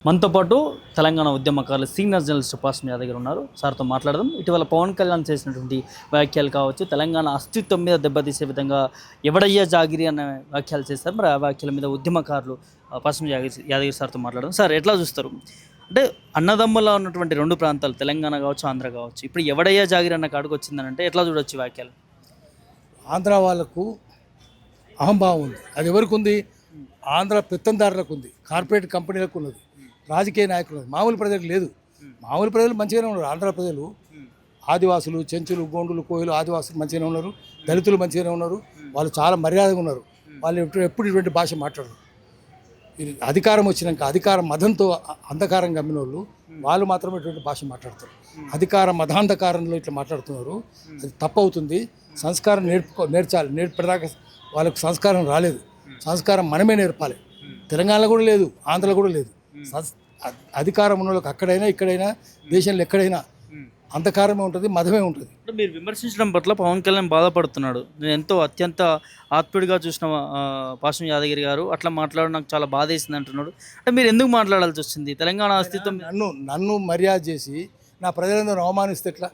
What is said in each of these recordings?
మనతో పాటు తెలంగాణ ఉద్యమకారులు సీనియర్ జర్నలిస్ట్ సుభాష్ యాదవ్ గారు ఉన్నారు. సార్తో మాట్లాడదాం. ఇటీవల పవన్ కళ్యాణ్ చేసినటువంటి వ్యాఖ్యలు కావచ్చు, తెలంగాణ అస్తిత్వం మీద దెబ్బతీసే విధంగా ఎవడయ్యా జాగిరి అనే వ్యాఖ్యలు చేస్తారు. మరి ఆ వ్యాఖ్యల మీద ఉద్యమకారులు పశ్చిమ యాదగిరి సార్తో మాట్లాడదాం. సార్ ఎట్లా చూస్తారు? అంటే అన్నదమ్ముల్లో ఉన్నటువంటి రెండు ప్రాంతాలు తెలంగాణ కావచ్చు, ఆంధ్ర కావచ్చు, ఇప్పుడు ఎవడయ్యా జాగిరి అన్న కాడికి వచ్చిందనంటే ఎట్లా చూడొచ్చు వ్యాఖ్యలు? ఆంధ్ర వాళ్ళకు అహంభావం ఉంది. అది ఎవరికి ఉంది? ఆంధ్ర పెత్తందారులకు ఉంది, కార్పొరేట్ కంపెనీలకు ఉన్నది, రాజకీయ నాయకులు ఉన్నది. మామూలు ప్రజలకు లేదు. మామూలు ప్రజలు మంచిగానే ఉన్నారు. ఆంధ్ర ప్రజలు ఆదివాసులు, చెంచులు, గోండులు, కోయలు, ఆదివాసులు మంచిగానే ఉన్నారు, దళితులు మంచిగానే ఉన్నారు. వాళ్ళు చాలా మర్యాదగా ఉన్నారు. వాళ్ళు ఎప్పుడు ఇటువంటి భాష మాట్లాడరు. ఇది అధికారం వచ్చినాక అధికార మదంతో అంధకారం గమ్మిన వాళ్ళు మాత్రమే ఇటువంటి భాష మాట్లాడతారు. అధికార మదాంధకారంలో ఇట్లా మాట్లాడుతున్నారు. అది తప్పు అవుతుంది. సంస్కారం నేర్చాలి. నేర్పేదాకా వాళ్ళకు సంస్కారం రాలేదు. సంస్కారం మనమే నేర్పాలి. తెలంగాణలో కూడా లేదు, ఆంధ్రలో కూడా లేదు. అధికారం ఉన్న వాళ్ళకి అక్కడైనా ఇక్కడైనా దేశంలో ఎక్కడైనా అంధకారమే ఉంటుంది, మదమే ఉంటుంది. మీరు విమర్శించడం పట్ల పవన్ కళ్యాణ్ బాధపడుతున్నాడు. నేను ఎంతో అత్యంత ఆత్మీయుడిగా చూసిన పాశ్వం యాదగిరి గారు అట్లా మాట్లాడడం నాకు చాలా బాధ వేసింది అంటున్నాడు. అంటే మీరు ఎందుకు మాట్లాడాల్సి వచ్చింది? తెలంగాణ అస్తిత్వం నన్ను మర్యాద చేసి నా ప్రజలందరూ అవమానిస్తే ఎట్లా?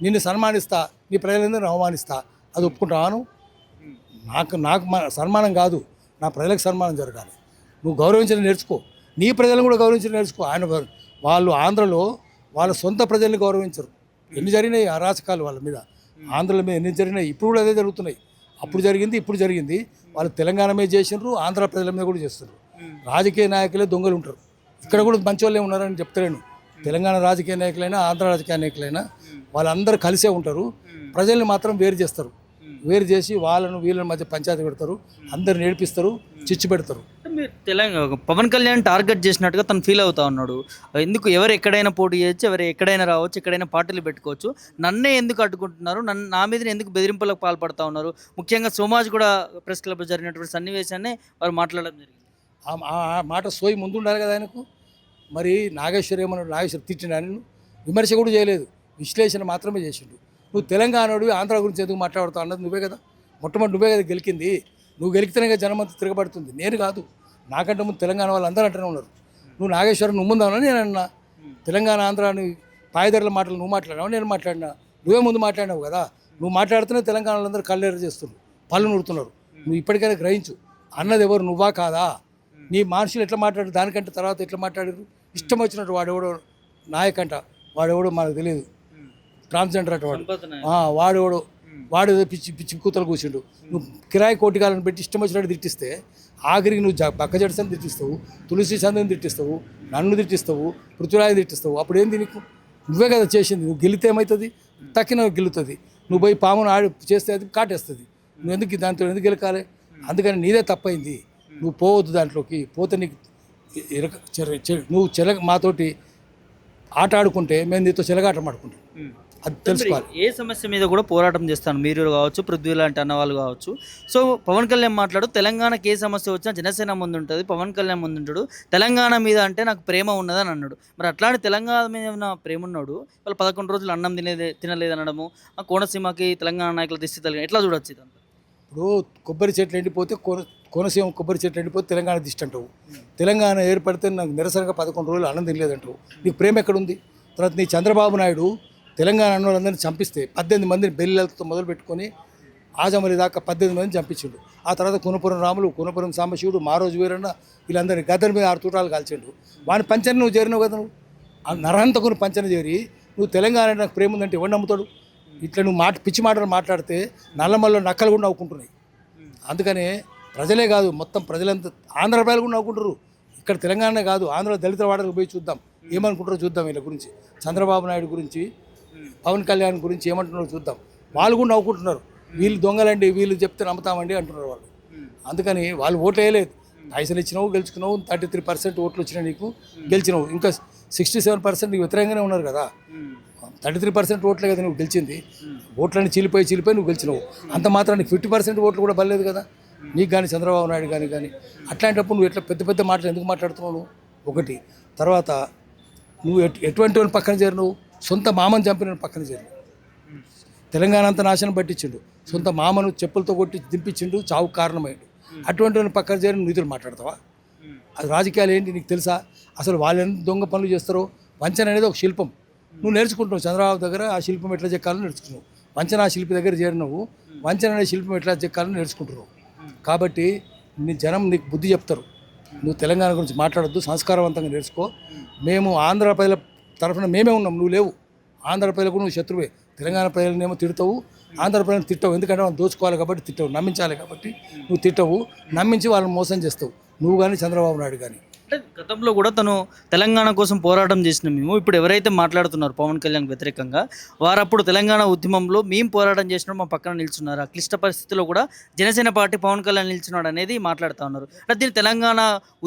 నిన్ను సన్మానిస్తా, నీ ప్రజలందరూ అవమానిస్తా, అది ఒప్పుకుంటాను? నాకు సన్మానం కాదు, నా ప్రజలకు సన్మానం జరగాలి. నువ్వు గౌరవించడం నేర్చుకో, నీ ప్రజలను కూడా గౌరవించడం నేర్చుకో. వాళ్ళు ఆంధ్రలో వాళ్ళ సొంత ప్రజల్ని గౌరవించరు. ఎన్ని జరిగినాయి అరాచకాలు వాళ్ళ మీద, ఆంధ్రల మీద ఎన్ని జరిగినాయి. ఇప్పుడు కూడా అదే జరుగుతున్నాయి. అప్పుడు జరిగింది, ఇప్పుడు జరిగింది. వాళ్ళు తెలంగాణ మీద చేసినారు, ఆంధ్ర ప్రజల మీద కూడా చేస్తున్నారు. రాజకీయ నాయకులే దొంగలు ఉంటారు. ఇక్కడ కూడా మంచి వాళ్ళే ఉన్నారని చెప్తలేను. తెలంగాణ రాజకీయ నాయకులైనా ఆంధ్ర రాజకీయ నాయకులైనా వాళ్ళందరూ కలిసే ఉంటారు. ప్రజల్ని మాత్రం వేరు చేస్తారు. వేరు చేసి వీళ్ళని మధ్య పంచాయతీ పెడతారు, అందరు నేర్పిస్తారు, చిచ్చు పెడతారు. మీరు తెలంగాణ పవన్ కళ్యాణ్ టార్గెట్ చేసినట్టుగా తను ఫీల్ అవుతా ఉన్నాడు. ఎందుకు ఎవరు ఎక్కడైనా పోటీ చేయొచ్చు, ఎవరు ఎక్కడైనా రావచ్చు, ఎక్కడైనా పార్టీలు పెట్టుకోవచ్చు, నన్నే ఎందుకు అడ్డుకుంటున్నారు, నా మీద ఎందుకు బెదిరింపులకు పాల్పడతా ఉన్నారు? ముఖ్యంగా సోమాజ్ కూడా ప్రెస్ క్లబ్ జరిగినటువంటి సన్నివేశాన్ని వారు మాట్లాడడం జరిగింది. ఆ మాట సోయి ముందు ఉండాలి కదా ఆయనకు. మరి నాగేశ్వర్ ఏమన్నాడు? నాగేశ్వర్ తిట్టిన ఆయన విమర్శ కూడా చేయలేదు, విశ్లేషణ మాత్రమే చేసిండు. నువ్వు తెలంగాణడు ఆంధ్ర గురించి ఎందుకు మాట్లాడుతావు అన్నది నువ్వే కదా. మొట్టమొదటి నువ్వే కదా గెలికింది. నువ్వు గెలికితేనే కదా జనమంతా తిరగబడుతుంది, నేను కాదు. నాకంటే ముందు తెలంగాణ వాళ్ళు అందరూ అంటూనే ఉన్నారు. నువ్వు నాగేశ్వరం నువ్వు ముందావని నేను అన్నా. తెలంగాణ ఆంధ్రాని పాయదర్ల మాటలు నువ్వు మాట్లాడినావు, నేను మాట్లాడినా. నువ్వే ముందు మాట్లాడినావు కదా. నువ్వు మాట్లాడుతూనే తెలంగాణ వాళ్ళందరూ కళ్ళెర్ర చేస్తున్నారు, పళ్ళు నూరుతున్నారు. నువ్వు ఇప్పటికైనా గ్రహించు, అన్నది ఎవరు, నువ్వా కాదా? నీ మనుషులు ఎట్లా మాట్లాడారు, దానికంటే తర్వాత ఎట్లా మాట్లాడారు? ఇష్టం వచ్చినట్టు వాడెవడో నాయకంట, వాడెవడో మనకు తెలియదు, ట్రాన్స్జెండర్ అటు వాడు పిచ్చి పిచ్చి కూతలు కూర్చుండు. నువ్వు కిరాయి కోటికాలను పెట్టి ఇష్టం వచ్చినట్టు తిట్టిస్తే ఆఖరికి నువ్వు బక్కజడిసని తిట్టిస్తావు, తులసి చందని తిట్టిస్తావు, నన్ను తిట్టిస్తావు, పృథ్వీరాజు తిట్టిస్తావు. అప్పుడు ఏంది నీకు? నువ్వే కదా చేసింది. నువ్వు గెలితే ఏమవుతుంది? తక్కిన గెలుతుంది. నువ్వు పోయి పామును చేస్తే అది కాటేస్తుంది. నువ్వు దాంతో ఎందుకు గెలకాలి? అందుకని నీదే తప్పైంది. నువ్వు పోవద్దు దాంట్లోకి. పోతే నీకు నువ్వు మాతోటి ఆట ఆడుకుంటే మేము నీతో చెలగాటం ఆడుకుంటాం. అది తెలుసుకోవాలి. ఏ సమస్య మీద కూడా పోరాటం చేస్తాను, మీరు కావచ్చు, పృథ్వీ లాంటి అన్నవాళ్ళు కావచ్చు. సో పవన్ కళ్యాణ్ మాట్లాడు, తెలంగాణకి ఏ సమస్య వచ్చినా జనసేన ముందు ఉంటుంది, పవన్ కళ్యాణ్ ముందు ఉంటాడు. తెలంగాణ మీద అంటే నాకు ప్రేమ ఉన్నదని అన్నాడు. మరి అట్లాంటి తెలంగాణ మీద ప్రేమ ఉన్నాడు, వాళ్ళు 11 రోజులు అన్నం తినలేదు అనడము, ఆ కోనసీమకి తెలంగాణ నాయకుల దిష్టి ఎట్లా చూడొచ్చు ఇదంతా? ఇప్పుడు కొబ్బరి చెట్లు ఎండిపోతే కోనసీమ కొబ్బరి చెట్లు ఎండిపోతే తెలంగాణ దిష్టి అంటావు. తెలంగాణ ఏర్పడితే నాకు నిరసనగా 11 రోజులు అన్నం తినలేదంటావు. నీకు ప్రేమ ఎక్కడుంది? తర్వాత నీ చంద్రబాబు నాయుడు తెలంగాణ వాళ్ళందరినీ చంపిస్తే 18 మందిని బెల్లెలతో మొదలు పెట్టుకొని ఆజమలి దాకా 18 మందిని చంపించిండు. ఆ తర్వాత కునపురం రాములు, కునపురం సాంబశివుడు, మారోజు వీరన్న వీళ్ళందరినీ గద్దరి మీద 6 తూటాలు కాల్చిండు. వాని పంచన నువ్వు చేరినావు కదా. నువ్వు ఆ నరహంతకుని పంచన చేరి నువ్వు తెలంగాణ నాకు ప్రేమ ఉందంటే ఎవరు నమ్ముతాడు? ఇట్లా నువ్వు పిచ్చి మాటలు మాట్లాడితే నల్లమల్లో నక్కలు కూడా నవ్వుకుంటున్నాయి. అందుకనే ప్రజలే కాదు, మొత్తం ప్రజలంతా ఆంధ్ర ప్రజలు కూడా నవ్వుకుంటారు. ఇక్కడ తెలంగాణనే కాదు, ఆంధ్రలో దళిత వాడలకు పోయి చూద్దాం ఏమనుకుంటారో చూద్దాం. వీళ్ళ గురించి, చంద్రబాబు నాయుడు గురించి, పవన్ కళ్యాణ్ గురించి ఏమంటున్నారో చూద్దాం. వాళ్ళు కూడా నవ్వుకుంటున్నారు. వీళ్ళు దొంగలండి, వీళ్ళు చెప్తే నమ్ముతామండి అంటున్నారు వాళ్ళు. అందుకని వాళ్ళు ఓట్లు వేయలేదు. పైసలు ఇచ్చినావు, గెలుచుకున్నావు. 33% ఓట్లు వచ్చినాయి, నీకు గెలిచినావు. ఇంకా 67% నీకు వ్యతిరేకంగానే ఉన్నారు కదా. 33% ఓట్లే కదా నువ్వు గెలిచింది. ఓట్లన్నీ చీలిపోయి నువ్వు గెలిచినావు. అంత మాత్రం నీకు 50% ఓట్లు కూడా బలేదు కదా నీకు కానీ, చంద్రబాబు నాయుడు కానీ. అట్లాంటప్పుడు నువ్వు ఎట్లా పెద్ద పెద్ద మాటలు ఎందుకు మాట్లాడుతున్నావు? నువ్వు ఒకటి. తర్వాత నువ్వు ఎటువంటి వాడిని పక్కన చేరినావు? సొంత మామను చంపిన పక్కన చేరినావు. తెలంగాణ అంతా నాశనం పట్టించిండు. సొంత మామను చెప్పులతో కొట్టి దింపించిండు, చావుకు కారణమైండు. అటువంటి పక్కన చేరిన నిధులు మాట్లాడతావా? అది రాజకీయాలు ఏంటి నీకు తెలుసా? అసలు వాళ్ళు ఎంత దొంగ పనులు చేస్తారో. వంచన అనేది ఒక శిల్పం. నువ్వు నేర్చుకుంటున్నావు చంద్రబాబు దగ్గర ఆ శిల్పం ఎట్లా చెక్కాలో నేర్చుకున్నావు. వంచన ఆ శిల్పి దగ్గర చేరినావు, వంచన అనే శిల్పం ఎట్లా చెక్కాలో నేర్చుకుంటున్నావు. కాబట్టి నీ జనం నీకు బుద్ధి చెప్తారు. నువ్వు తెలంగాణ గురించి మాట్లాడొద్దు, సంస్కారవంతంగా నేర్చుకో. మేము ఆంధ్ర ప్రజల తరఫున మేమే ఉన్నాం, నువ్వు లేవు. ఆంధ్ర ప్రజలకు నువ్వు శత్రువే. తెలంగాణ ప్రజలనేమో తిడతావు, ఆంధ్ర ప్రజలను తిట్టవు. ఎందుకంటే వాళ్ళు దోచుకోవాలి కాబట్టి తిట్టవు, నమ్మించాలి కాబట్టి నువ్వు తిట్టవు, నమ్మించి వాళ్ళని మోసం చేస్తావు. నువ్వు కానీ చంద్రబాబు నాయుడు కానీ. అంటే గతంలో కూడా తను తెలంగాణ కోసం పోరాటం చేసిన మేము ఇప్పుడు ఎవరైతే మాట్లాడుతున్నారు పవన్ కళ్యాణ్ వ్యతిరేకంగా, వారప్పుడు తెలంగాణ ఉద్యమంలో మేము పోరాటం చేసినప్పుడు మా పక్కన నిల్చున్నారు. ఆ క్లిష్ట పరిస్థితిలో కూడా జనసేన పార్టీ పవన్ కళ్యాణ్ నిల్చున్నాడు అనేది మాట్లాడుతూ ఉన్నారు. అంటే దీన్ని తెలంగాణ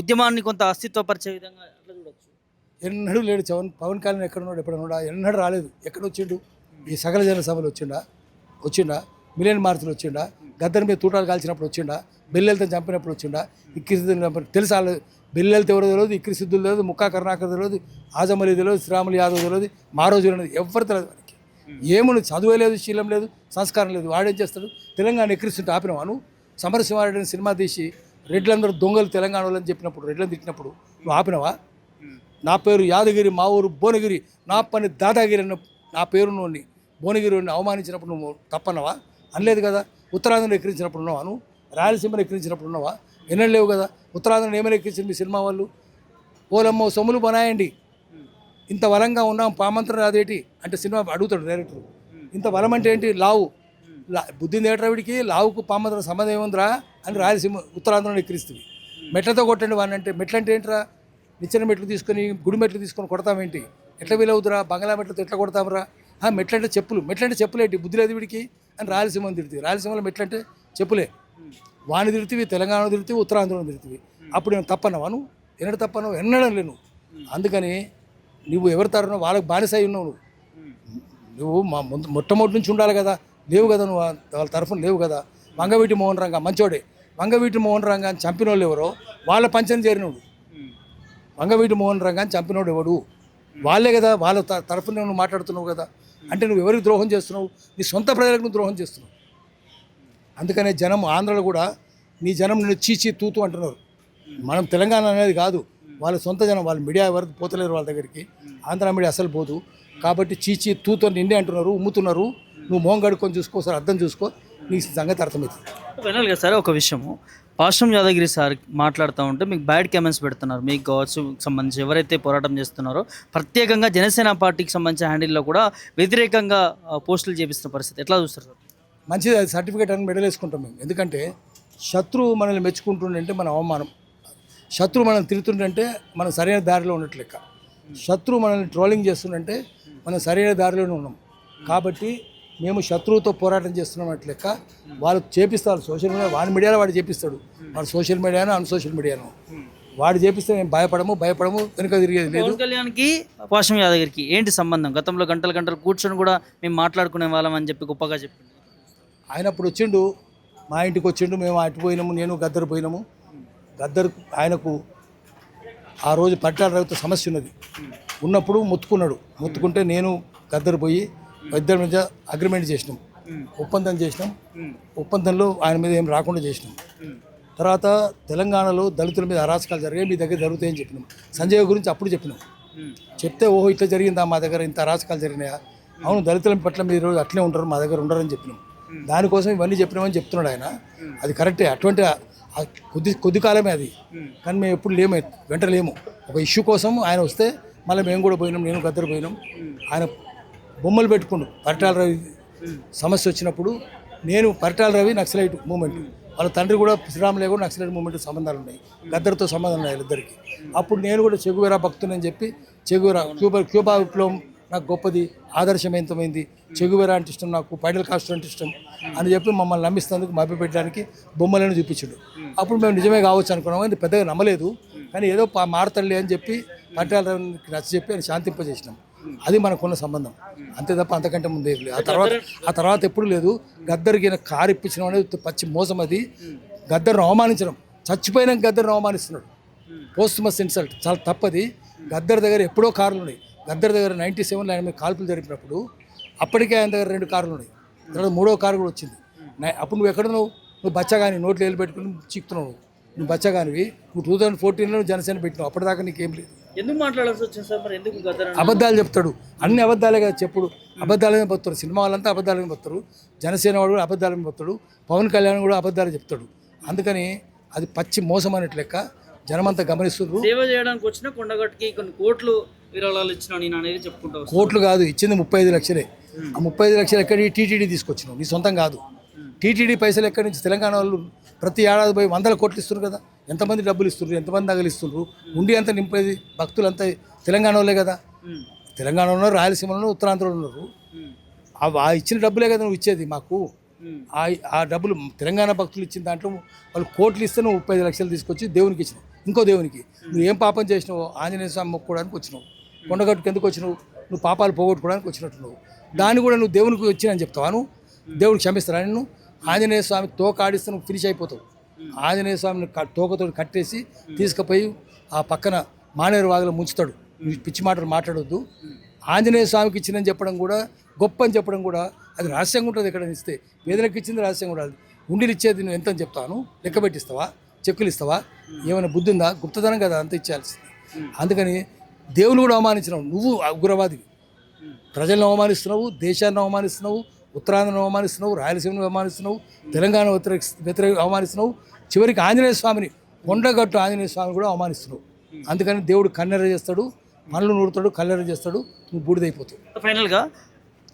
ఉద్యమాన్ని కొంత అస్తిత్వపరిచే విధంగా అట్లా చూడొచ్చు. ఎన్నడూ లేడు పవన్ కళ్యాణ్. ఎక్కడున్నాడు? ఎప్పుడన్నాడా? ఎన్నడూ రాలేదు. ఎక్కడ వచ్చిండు? ఈ సకల జన సభలు వచ్చిండా? మిలియన్ మార్చులు వచ్చిండా? గద్దర్ మీద తూటాలు కాల్చినప్పుడు వచ్చిండా? బెల్లెలతో చంపినప్పుడు వచ్చిండా? ఇక్కిరిసిద్దులు తెలుసా? బెల్లెలతో ఎవరో తెలియదు, ఇక్కిరిసిద్దులు తెలియదు, ముక్కా కరుణాకర్ తెలియదు, ఆజమలి తెలియదు, శ్రీరాములు యాదవ్ తెలియదు, మారోజు తెలియదు, ఎవరు తెలియదు వానికి. ఏముంది? చదువే లేదు, శీలం లేదు, సంస్కారం లేదు. వాడేం చేస్తాడు? తెలంగాణ ఎక్కిరిస్తుంటే ఆపినవాను. సమరసింహారెడ్డిని సినిమా తీసి రెడ్లందరూ దొంగలు తెలంగాణ వాళ్ళని చెప్పినప్పుడు, రెడ్లను తిట్టినప్పుడు నువ్వు ఆపినవా? నా పేరు యాదగిరి, మా ఊరు భువనగిరి, నా పని దాదాగిరి అన్న నా పేరు నువ్వు భువనగిరిని అవమానించినప్పుడు నువ్వు తప్పన్నవా? అనలేదు కదా. ఉత్తరాంధ్రను ఎక్కిరించినప్పుడు ఉన్నావా? నువ్వు రాయలసీమను ఎక్కిరించినప్పుడు ఉన్నావా? ఎన్నడూ లేవు కదా. ఉత్తరాంధ్రను ఏమైనా ఎక్కించింది మీ సినిమా వాళ్ళు? ఓలమ్మో సొమ్ములు బనాయండి, ఇంత బలంగా ఉన్నాం, పామంత్రం రాదేటి అంటే సినిమా అడుగుతాడు డైరెక్టర్. ఇంత బలం అంటే ఏంటి? లావు బుద్ధి నేటరావిడికి లావుకు పామంత్రం సంబంధం ఏముందిరా అని రాయలసీమ ఉత్తరాంధ్రను ఎక్కిరిస్తుంది. మెట్లతో కొట్టండి వాడిని అంటే. మెట్లు అంటే ఏంట్రా? నిచ్చెన మెట్లు తీసుకొని గుడి మెట్లు తీసుకొని కొడతామేంటి? ఎట్లా వీలవుతురా? బంగ్లా మెట్లతో ఎట్లా కొడతామరా? మెట్లంటే చెప్పులు. మెట్లంటే చెప్పులేంటి? బుద్ధి లేదు వీడికి అని రాయలసీమను తిడుతుంది. రాయలసీమలో మెట్లంటే చెప్పులే. వాణి తిడుతుంది, తెలంగాణ తిడుతుంది, ఉత్తరాంధ్రను తిడుతుంది. అప్పుడు నేను తప్పన్నావా? నువ్వు ఎన్నడూ తప్పన్నావు? ఎన్నడం లేను. అందుకని నువ్వు ఎవరి తరఫున వాళ్ళకి బానిస అయి ఉన్నావు. నువ్వు మా మొట్టమొదటి నుంచి ఉండాలి కదా. లేవు కదా, నువ్వు వాళ్ళ తరఫున లేవు కదా. వంగవీటి మోహన్ రంగా మంచోడే. వంగవీటి మోహన్ రంగాన్ని చంపిన వాళ్ళు ఎవరో వాళ్ళ పంచని చేరినోడు. వంగవీటి మోహన్ రంగాన్ని చంపినోడు ఎవడు? వాళ్ళే కదా. వాళ్ళ తరఫున నువ్వు మాట్లాడుతున్నావు కదా. అంటే నువ్వు ఎవరికి ద్రోహం చేస్తున్నావు? నీ సొంత ప్రజలకు నువ్వు ద్రోహం చేస్తున్నావు. అందుకనే జనం ఆంధ్రలో కూడా నీ జనం నిన్ను చీచి తూతు అంటున్నారు. మనం తెలంగాణ అనేది కాదు, వాళ్ళ సొంత జనం. వాళ్ళ మీడియా ఎవరికి పోతలేరు వాళ్ళ దగ్గరికి. ఆంధ్ర మీడియా అసలు పోదు కాబట్టి చీచి తూతో నిన్నే అంటున్నారు, ఉమ్ముతున్నారు. నువ్వు మోహం గడుకొని చూసుకో, సార్ అర్థం చూసుకో, నీ సంగతి అర్థమవుతుంది. ఫైనల్గా సార్ ఒక విషయము, పాశ్రం యాదగిరి సార్ మాట్లాడుతూ ఉంటే మీకు బ్యాడ్ కామెంట్స్ పెడుతున్నారు. మీకు కావచ్చు సంబంధించి ఎవరైతే పోరాటం చేస్తున్నారో ప్రత్యేకంగా జనసేన పార్టీకి సంబంధించిన హ్యాండిల్లో కూడా వ్యతిరేకంగా పోస్టులు చేపిస్తున్న పరిస్థితి ఎట్లా చూస్తారు సార్? మంచిది, అది సర్టిఫికేట్ అని మెడల్ వేసుకుంటాం మేము. ఎందుకంటే శత్రువు మనల్ని మెచ్చుకుంటుండంటే మన అవమానం. శత్రువు మనల్ని తిరుగుతుండంటే మనం సరైన దారిలో ఉన్నట్లు లెక్క. శత్రువు మనల్ని ట్రోలింగ్ చేస్తుండంటే మనం సరైన దారిలోనే ఉన్నాం. కాబట్టి మేము శత్రువుతో పోరాటం చేస్తున్నాం అట్ల లెక్క. వాళ్ళు చేపిస్తారు సోషల్ మీడియా, వాడి మీడియాలో వాడు చేపిస్తాడు. వాడు సోషల్ మీడియాను అన్సోషల్ మీడియాను వాడు చేపిస్తే మేము భయపడము వెనుక తిరిగేది లేదు. పవన్ కళ్యాణ్కి పాశ్రం యాదగిరికి ఏంటి సంబంధం? గతంలో గంటలు గంటలు కూర్చొని కూడా మేము మాట్లాడుకునే వాళ్ళం అని చెప్పి గొప్పగా చెప్పింది. ఆయన అప్పుడు వచ్చిండు, మా ఇంటికి వచ్చిండు, మేము అటు పోయినాము, నేను గద్దరు పోయినాము. గద్దరు ఆయనకు ఆ రోజు పట్టాల రైతు సమస్య ఉన్నప్పుడు మొత్తుకుంటే నేను గద్దరు పోయి ఇద్దరి మధ్య అగ్రిమెంట్ చేసినాం, ఒప్పందం చేసినాం. ఒప్పందంలో ఆయన మీద ఏం రాకుండా చేసినాం. తర్వాత తెలంగాణలో దళితుల మీద అరాచకాలు జరిగాయి, మీ దగ్గర జరుగుతాయని చెప్పినాం. సంజయ్ గురించి అప్పుడు చెప్పినాం. చెప్తే ఓహో ఇట్లా జరిగిందా, మా దగ్గర ఇంత అరాచకాలు జరిగినాయా? అవును, దళితుల పట్ల మీరు అట్లే ఉంటారు, మా దగ్గర ఉండరని చెప్పినాం. దానికోసం ఇవన్నీ చెప్పినామని చెప్తున్నాడు ఆయన. అది కరెక్టే, అటువంటి కొద్ది కాలమే అది. కానీ మేము ఎప్పుడు వెంట లేము. ఒక ఇష్యూ కోసం ఆయన వస్తే మళ్ళీ మేము కూడా పోయినాం, నేను గద్దరు పోయినాం. ఆయన బొమ్మలు పెట్టుకుండు. పరిటాల రవి సమస్య వచ్చినప్పుడు నేను పరిటాల రవి నక్సలైట్ మూమెంట్, వాళ్ళ తండ్రి కూడా శ్రీరాములే కూడా నక్సలైట్ మూమెంట్ సంబంధాలు ఉన్నాయి, గద్దరితో సంబంధం ఉన్నాయి వీళ్ళిద్దరికి. అప్పుడు నేను కూడా చెగువేరా భక్తునని చెప్పి చెగువేరా క్యూబా విప్లవం నాకు గొప్పది, ఆదర్శవంతమైంది, చెగువేరా అంటే ఇష్టం, నాకు పైడల్ కాస్ట్రో అంటే ఇష్టం అని చెప్పి మమ్మల్ని నమ్మిస్తేందుకు మభ్యపెట్టడానికి బొమ్మలను చూపించాడు. అప్పుడు మేము నిజమే కావచ్చు అనుకున్నాం, కానీ పెద్దగా నమ్మలేదు. కానీ ఏదో మారతలే అని చెప్పి పరిటాల రవికి నచ్చ చెప్పి ఆయన శాంతింపజేసినాం. అది మనకున్న సంబంధం, అంతే తప్ప అంతకంటే ముందే లేదు. ఆ తర్వాత ఎప్పుడు లేదు. గద్దరికి కారు ఇప్పించడం అనేది పచ్చి మోసం. అది గద్దర్ను అవమానించడం, చచ్చిపోయినాక గద్దర్ను అవమానిస్తున్నాడు. పోస్ట్మస్ ఇన్సల్ట్, చాలా తప్పది. గద్దర్ దగ్గర ఎప్పుడో కార్లు ఉన్నాయి. గద్దర్ దగ్గర 97లో ఆయన మీద కాల్పులు జరిపినప్పుడు అప్పటికే ఆయన దగ్గర 2 కార్లు ఉన్నాయి. తర్వాత 3వ కారు కూడా వచ్చింది. అప్పుడు నువ్వు ఎక్కడ నువ్వు బచ్చగాని నోట్లు వేలు పెట్టుకుని చిక్కుతున్నావు. నువ్వు బచ్చగానివి. నువ్వు 2014లో జనసేన పెట్టినావు, అప్పటిదాకా నీకేం లేదు. ఎందుకు మాట్లాడాల్సి వచ్చింది సార్ మరి? ఎందుకు గద్దర్ అబద్ధాలు చెప్తాడు, అన్ని అబద్ధాలే కదా చెప్పుడు. అబద్ధాలనే పోతారు, సినిమా వాళ్ళంతా అబద్ధాలనే పోతారు. జనసేన వాడు కూడా అబద్ధాలనే పోతాడు, పవన్ కళ్యాణ్ కూడా అబద్ధాలు చెప్తాడు. అందుకని అది పచ్చి మోసం అన్నట్టు లెక్క, జనమంతా గమనిస్తున్నారు. సేవ చేయడానికి వచ్చిన కొండగట్టుకి కొన్ని కోట్లు విరాళాలు ఇచ్చిన నేను అనేది చెప్పుకుంటా వస్తాను. కోట్లు కాదు ఇచ్చింది, 35 లక్షలే. ఆ 35 లక్షలు ఎక్కడి టీటీడీ తీసుకొచ్చినావు, నీ సొంతం కాదు. టీటీడీ పైసలు ఎక్కడి నుంచి? తెలంగాణ వాళ్ళు ప్రతి ఏడాది పోయి 100 కోట్లు ఇస్తున్నారు కదా. ఎంతమంది డబ్బులు ఇస్తున్నారు, ఎంతమంది నగలిస్తున్నారు? ఉండి అంతా నింపేది భక్తులంతా తెలంగాణ వాళ్ళే కదా. తెలంగాణలో ఉన్నారు, రాయలసీమలో ఉన్నారు, ఉత్తరాంధ్రలో ఉన్నారు. ఆ ఇచ్చిన డబ్బులే కదా నువ్వు ఇచ్చేది మాకు. ఆ డబ్బులు తెలంగాణ భక్తులు ఇచ్చిన దాంట్లో వాళ్ళు కోట్లు ఇస్తే నువ్వు 35 లక్షలు తీసుకొచ్చి దేవునికి ఇచ్చినావు. ఇంకో దేవునికి నువ్వు ఏం పాపం చేసినావు? ఆంజనేయ స్వామి మొక్కుకోవడానికి వచ్చినావు. కొండగట్టుకు ఎందుకు వచ్చినావు? నువ్వు పాపాలు పోగొట్టుకోవడానికి వచ్చినట్టు నువ్వు. దాన్ని కూడా నువ్వు దేవునికి వచ్చినని చెప్తావా? నువ్వు దేవుడికి క్షమిస్తారా నిన్ను? ఆంజనేయ స్వామి తోక ఆడిస్తే నువ్వు ఫినిష్ అయిపోతావు. ఆంజనేయ స్వామిని తోకతో కట్టేసి తీసుకుపోయి ఆ పక్కన మానేరు వాగులో ముంచుతాడు. నువ్వు పిచ్చి మాటలు మాట్లాడొద్దు. ఆంజనేయ స్వామికి ఇచ్చిందని చెప్పడం కూడా గొప్ప అని చెప్పడం కూడా అది రహస్యంగా ఉంటుంది. ఎక్కడ ఇస్తే పేదలకు ఇచ్చింది రహస్యంగా ఉండాలి. ఉండిలు ఇచ్చేది నువ్వు ఎంత అని చెప్తాను? లెక్క పెట్టిస్తావా? చెక్కులు ఇస్తావా? ఏమైనా బుద్ధి ఉందా? గుప్తధనం కదా అంత ఇచ్చేయాల్సింది. అందుకని దేవుని కూడా అవమానించినావు నువ్వు, ఉగ్రవాదివి. ప్రజలను అవమానిస్తున్నావు, దేశాన్ని అవమానిస్తున్నావు, ఉత్తరాంధ్రను అవమానిస్తున్నావు, రాయలసీమను అవమానిస్తున్నావు, తెలంగాణ వ్యతిరేక అవమానిస్తున్నావు. చివరికి ఆంజనేయ స్వామిని, కొండగట్టు ఆంజనేయ స్వామిని కూడా అవమానిస్తున్నావు. అందుకని దేవుడు కన్నెర చేస్తాడు, పనులు నూరుతాడు, కల్లెర చేస్తాడు, నువ్వు బూడిదైపోతావు. ఫైనల్గా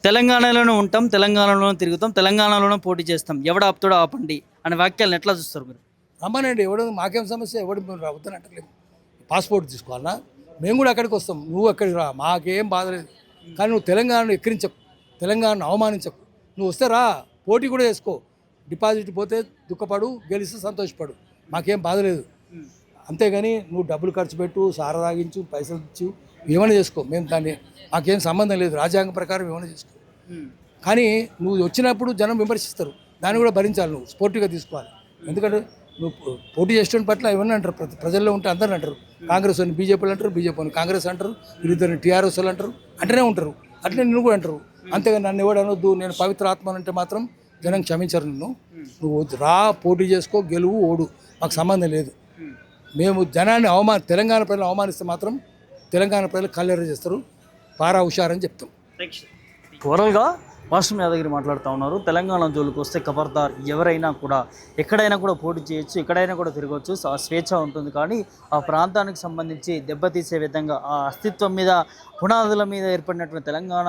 తెలంగాణలోనే ఉంటాం, తెలంగాణలోనే తిరుగుతాం, తెలంగాణలోనే పోటీ చేస్తాం, ఎవడ ఆపుతాడో ఆపండి అనే వాక్యాలను ఎట్లా చూస్తారు మీరు? రమ్మనండి, ఎవడు మాకేం సమస్య, ఎవడు మేము రావద్దని అంటలేము. పాస్పోర్ట్ తీసుకోవాలన్నా మేము కూడా అక్కడికి వస్తాం, నువ్వు అక్కడికి రా, మాకేం బాధ లేదు. కానీ నువ్వు తెలంగాణను ఎక్కిరించకు, తెలంగాణను అవమానించకు. నువ్వు వస్తే రా, పోటీ కూడా చేసుకో. డిపాజిట్ పోతే దుఃఖపడు, గెలిస్తే సంతోషపడు, మాకేం బాధ లేదు. అంతేగాని నువ్వు డబ్బులు ఖర్చు పెట్టు, సారా తాగించు, పైసలు ఇచ్చు, ఏమైనా చేసుకో. మేము దాన్ని మాకేం సంబంధం లేదు, రాజ్యాంగం ప్రకారం ఏమైనా చేసుకో. కానీ నువ్వు వచ్చినప్పుడు జనం విమర్శిస్తారు, దాన్ని కూడా భరించాలి. నువ్వు స్పోర్టివ్గా తీసుకోవాలి. ఎందుకంటే నువ్వు పోటీ చేసిన పట్ల ఇవన్నీ అంటారు, ప్రజల్లో ఉంటే అందరిని అంటారు. కాంగ్రెస్ అని బీజేపీలు అంటారు, బీజేపీ అని కాంగ్రెస్ అంటారు, వీరిద్దరిని టీఆర్ఎస్ వాళ్ళు అంటారు, అంటేనే ఉంటారు. అట్లనే నిన్ను కూడా అంటారు. అంతేగాని నన్ను ఎవడు అనొద్దు, నేను పవిత్ర ఆత్మనంటే మాత్రం జనం క్షమించరు నిన్ను. నువ్వు రా, పోటీ చేసుకో, గెలువు, ఓడు, మాకు సంబంధం లేదు. మేము జనాన్ని తెలంగాణ ప్రజలను అవమానిస్తే మాత్రం తెలంగాణ ప్రజలు కల్లెర చేస్తారు, పారా హుషారని చెప్తాం. ఓవరాల్గా వాష్రూమ్ యాదగిరి మాట్లాడుతూ ఉన్నారు. తెలంగాణ జోలికి వస్తే ఖబర్దార్, ఎవరైనా కూడా ఎక్కడైనా కూడా పోటీ చేయొచ్చు, ఎక్కడైనా కూడా తిరగవచ్చు, ఆ స్వేచ్ఛ ఉంటుంది. కానీ ఆ ప్రాంతానికి సంబంధించి దెబ్బతీసే విధంగా, ఆ అస్తిత్వం మీద, పునాదుల మీద ఏర్పడినటువంటి తెలంగాణ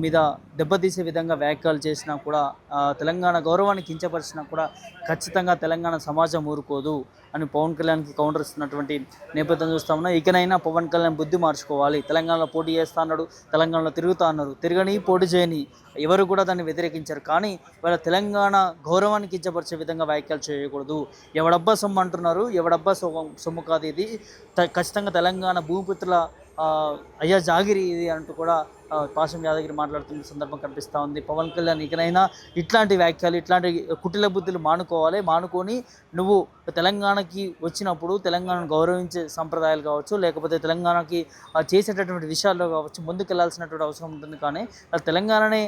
మీద దెబ్బతీసే విధంగా వ్యాఖ్యలు చేసినా కూడా, తెలంగాణ గౌరవాన్ని కించపరిచినా కూడా ఖచ్చితంగా తెలంగాణ సమాజం ఊరుకోదు అని పవన్ కళ్యాణ్కి కౌంటర్ ఇస్తున్నటువంటి నేపథ్యం చూస్తా ఉన్నా. ఇకనైనా పవన్ కళ్యాణ్ బుద్ధి మార్చుకోవాలి. తెలంగాణలో పోటీ చేస్తా అన్నాడు, తెలంగాణలో తిరుగుతా అన్నారు, తిరగని పోటీ చేయని ఎవరు కూడా దాన్ని వ్యతిరేకించారు. కానీ వాళ్ళ తెలంగాణ గౌరవాన్ని కించపరిచే విధంగా వ్యాఖ్యలు చేయకూడదు. ఎవడబ్బా సొమ్ము అంటున్నారు, ఎవడబ్బా సొమ్ము కాదు ఇది, ఖచ్చితంగా తెలంగాణ భూమిపుత్రుల అయ్యా జాగిరి ఇది అంటూ కూడా పాశం యాదగిరి మాట్లాడుతున్న సందర్భం కనిపిస్తూ ఉంది. పవన్ కళ్యాణ్ ఇకనైనా ఇట్లాంటి వ్యాఖ్యలు, ఇట్లాంటి కుటిల బుద్ధులు మానుకొని నువ్వు తెలంగాణకి వచ్చినప్పుడు తెలంగాణను గౌరవించే సంప్రదాయాలు కావచ్చు, లేకపోతే తెలంగాణకి చేసేటటువంటి విషయాల్లో కావచ్చు ముందుకెళ్లాల్సినటువంటి అవసరం ఉంటుంది. కానీ తెలంగాణనే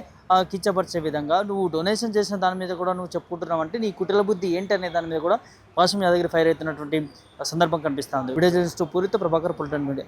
కించపరిచే విధంగా నువ్వు డొనేషన్ చేసిన దాని మీద కూడా నువ్వు చెప్పుకుంటున్నావు అంటే నీ కుటిల బుద్ధి ఏంటి అనే దాని మీద కూడా పాశం యాదగిరి ఫైర్ అవుతున్నటువంటి సందర్భం కనిపిస్తూ ఉంది. వీడియో జర్నలిస్ట్ పూరితో ప్రభాకర్, పొలిటికల్ మీడియా.